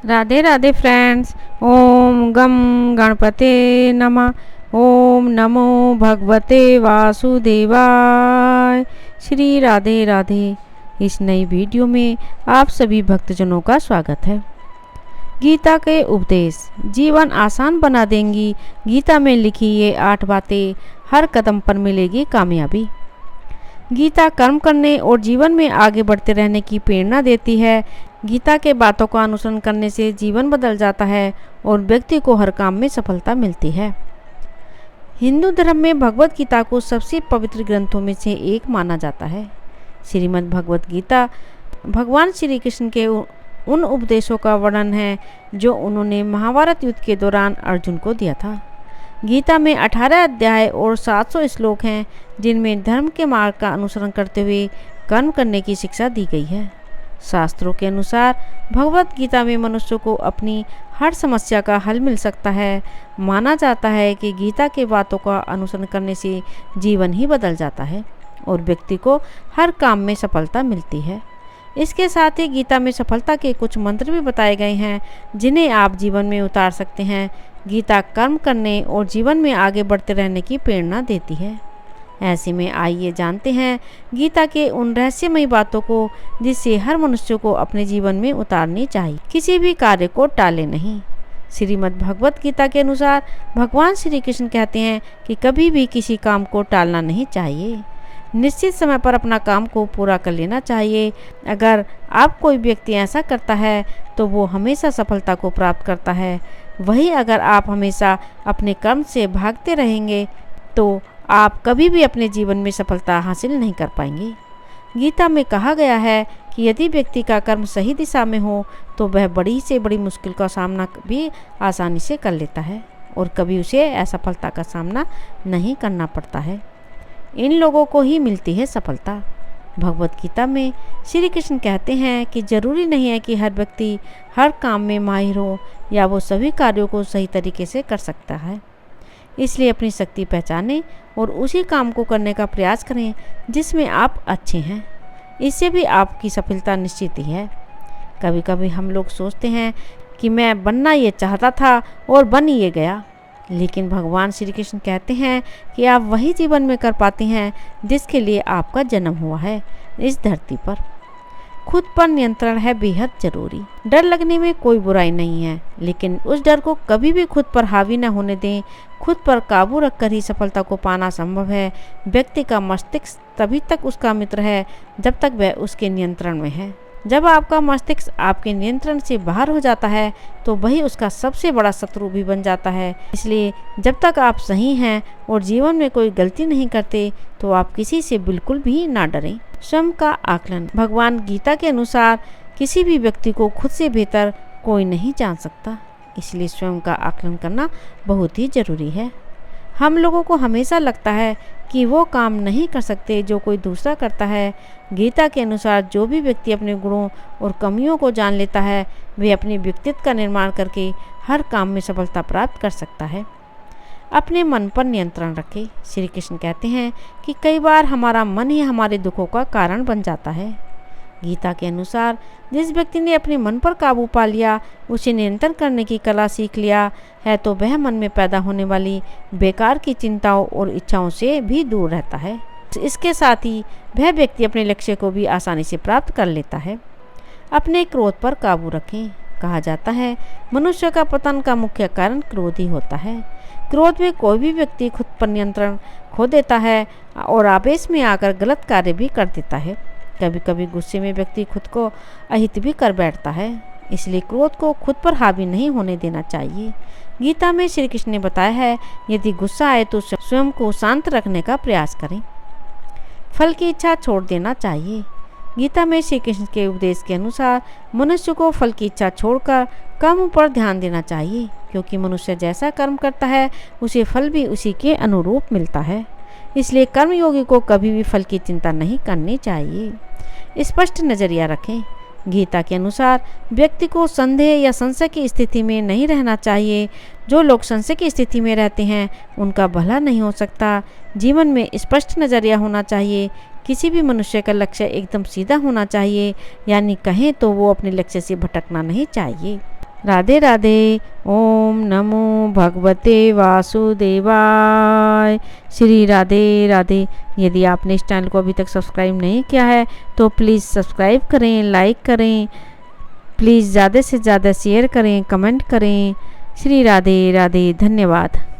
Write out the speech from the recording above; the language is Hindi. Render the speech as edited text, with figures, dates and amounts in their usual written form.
राधे राधे फ्रेंड्स। ओम गम गणपते नमः। ओम नमो भगवते वासुदेवाय। श्री राधे राधे। इस नई वीडियो में आप सभी भक्तजनों का स्वागत है। गीता के उपदेश जीवन आसान बना देंगी। गीता में लिखी ये 8 बातें, हर कदम पर मिलेगी कामयाबी। गीता कर्म करने और जीवन में आगे बढ़ते रहने की प्रेरणा देती है। गीता के बातों का अनुसरण करने से जीवन बदल जाता है और व्यक्ति को हर काम में सफलता मिलती है। हिंदू धर्म में भगवत गीता को सबसे पवित्र ग्रंथों में से एक माना जाता है। श्रीमद् भगवत गीता भगवान श्री कृष्ण के उन उपदेशों का वर्णन है जो उन्होंने महाभारत युद्ध के दौरान अर्जुन को दिया था। गीता में 18 अध्याय और 700 श्लोक हैं, जिनमें धर्म के मार्ग का अनुसरण करते हुए कर्म करने की शिक्षा दी गई है। शास्त्रों के अनुसार भगवत गीता में मनुष्य को अपनी हर समस्या का हल मिल सकता है। माना जाता है कि गीता के बातों का अनुसरण करने से जीवन ही बदल जाता है और व्यक्ति को हर काम में सफलता मिलती है। इसके साथ ही गीता में सफलता के कुछ मंत्र भी बताए गए हैं, जिन्हें आप जीवन में उतार सकते हैं। गीता कर्म करने और जीवन में आगे बढ़ते रहने की प्रेरणा देती है। ऐसे में आइए जानते हैं गीता के उन रहस्यमयी बातों को, जिससे हर मनुष्य को अपने जीवन में उतारनी चाहिए। किसी भी कार्य को टाले नहीं। श्रीमद् भगवत गीता के अनुसार भगवान श्री कृष्ण कहते हैं कि कभी भी किसी काम को टालना नहीं चाहिए। निश्चित समय पर अपना काम को पूरा कर लेना चाहिए। अगर आप कोई व्यक्ति ऐसा करता है तो वो हमेशा सफलता को प्राप्त करता है। वही अगर आप हमेशा अपने कर्म से भागते रहेंगे तो आप कभी भी अपने जीवन में सफलता हासिल नहीं कर पाएंगे। गीता में कहा गया है कि यदि व्यक्ति का कर्म सही दिशा में हो तो वह बड़ी से बड़ी मुश्किल का सामना भी आसानी से कर लेता है और कभी उसे असफलता का सामना नहीं करना पड़ता है। इन लोगों को ही मिलती है सफलता। भगवत गीता में श्री कृष्ण कहते हैं कि जरूरी नहीं है कि हर व्यक्ति हर काम में माहिर हो या वो सभी कार्यों को सही तरीके से कर सकता है। इसलिए अपनी शक्ति पहचानें और उसी काम को करने का प्रयास करें जिसमें आप अच्छे हैं। इससे भी आपकी सफलता निश्चित ही है। कभी कभी हम लोग सोचते हैं कि मैं बनना ये चाहता था और बन ये गया, लेकिन भगवान श्री कृष्ण कहते हैं कि आप वही जीवन में कर पाते हैं जिसके लिए आपका जन्म हुआ है इस धरती पर। खुद पर नियंत्रण है बेहद जरूरी। डर लगने में कोई बुराई नहीं है, लेकिन उस डर को कभी भी खुद पर हावी न होने दें। खुद पर काबू रखकर ही सफलता को पाना संभव है। व्यक्ति का मस्तिष्क तभी तक उसका मित्र है जब तक वह उसके नियंत्रण में है। जब आपका मस्तिष्क आपके नियंत्रण से बाहर हो जाता है तो वही उसका सबसे बड़ा शत्रु भी बन जाता है। इसलिए जब तक आप सही हैं और जीवन में कोई गलती नहीं करते तो आप किसी से बिल्कुल भी ना डरें। स्वयं का आकलन भगवान गीता के अनुसार किसी भी व्यक्ति को खुद से बेहतर कोई नहीं जान सकता। इसलिए स्वयं का आकलन करना बहुत ही जरूरी है। हम लोगों को हमेशा लगता है कि वो काम नहीं कर सकते जो कोई दूसरा करता है। गीता के अनुसार जो भी व्यक्ति अपने गुणों और कमियों को जान लेता है वे अपने व्यक्तित्व का निर्माण करके हर काम में सफलता प्राप्त कर सकता है। अपने मन पर नियंत्रण रखें। श्री कृष्ण कहते हैं कि कई बार हमारा मन ही हमारे दुखों का कारण बन जाता है। गीता के अनुसार जिस व्यक्ति ने अपने मन पर काबू पा लिया, उसे नियंत्रण करने की कला सीख लिया है, तो वह मन में पैदा होने वाली बेकार की चिंताओं और इच्छाओं से भी दूर रहता है। इसके साथ ही वह व्यक्ति अपने लक्ष्य को भी आसानी से प्राप्त कर लेता है। अपने क्रोध पर काबू रखें। कहा जाता है मनुष्य का पतन का मुख्य कारण क्रोध ही होता है। क्रोध में कोई भी व्यक्ति खुद पर नियंत्रण खो देता है और आवेश में आकर गलत कार्य भी कर देता है। कभी कभी गुस्से में व्यक्ति खुद को अहित भी कर बैठता है। इसलिए क्रोध को खुद पर हावी नहीं होने देना चाहिए। गीता में श्री कृष्ण ने बताया है यदि गुस्सा आए तो स्वयं को शांत रखने का प्रयास करें। फल की इच्छा छोड़ देना चाहिए। गीता में श्री कृष्ण के उपदेश के अनुसार मनुष्य को फल की इच्छा छोड़कर कर्म पर ध्यान देना चाहिए, क्योंकि मनुष्य जैसा कर्म करता है उसे फल भी उसी के अनुरूप मिलता है। इसलिए कर्मयोगी को कभी भी फल की चिंता नहीं करनी चाहिए। स्पष्ट नजरिया रखें। गीता के अनुसार व्यक्ति को संदेह या संशय की स्थिति में नहीं रहना चाहिए। जो लोग संशय की स्थिति में रहते हैं उनका भला नहीं हो सकता। जीवन में स्पष्ट नजरिया होना चाहिए। किसी भी मनुष्य का लक्ष्य एकदम सीधा होना चाहिए, यानी कहें तो वो अपने लक्ष्य से भटकना नहीं चाहिए। राधे राधे। ओम नमो भगवते वासुदेवाय। श्री राधे राधे। यदि आपने इस चैनल को अभी तक सब्सक्राइब नहीं किया है तो प्लीज़ सब्सक्राइब करें, लाइक करें, प्लीज़ ज़्यादा से ज़्यादा शेयर करें, कमेंट करें। श्री राधे राधे। धन्यवाद।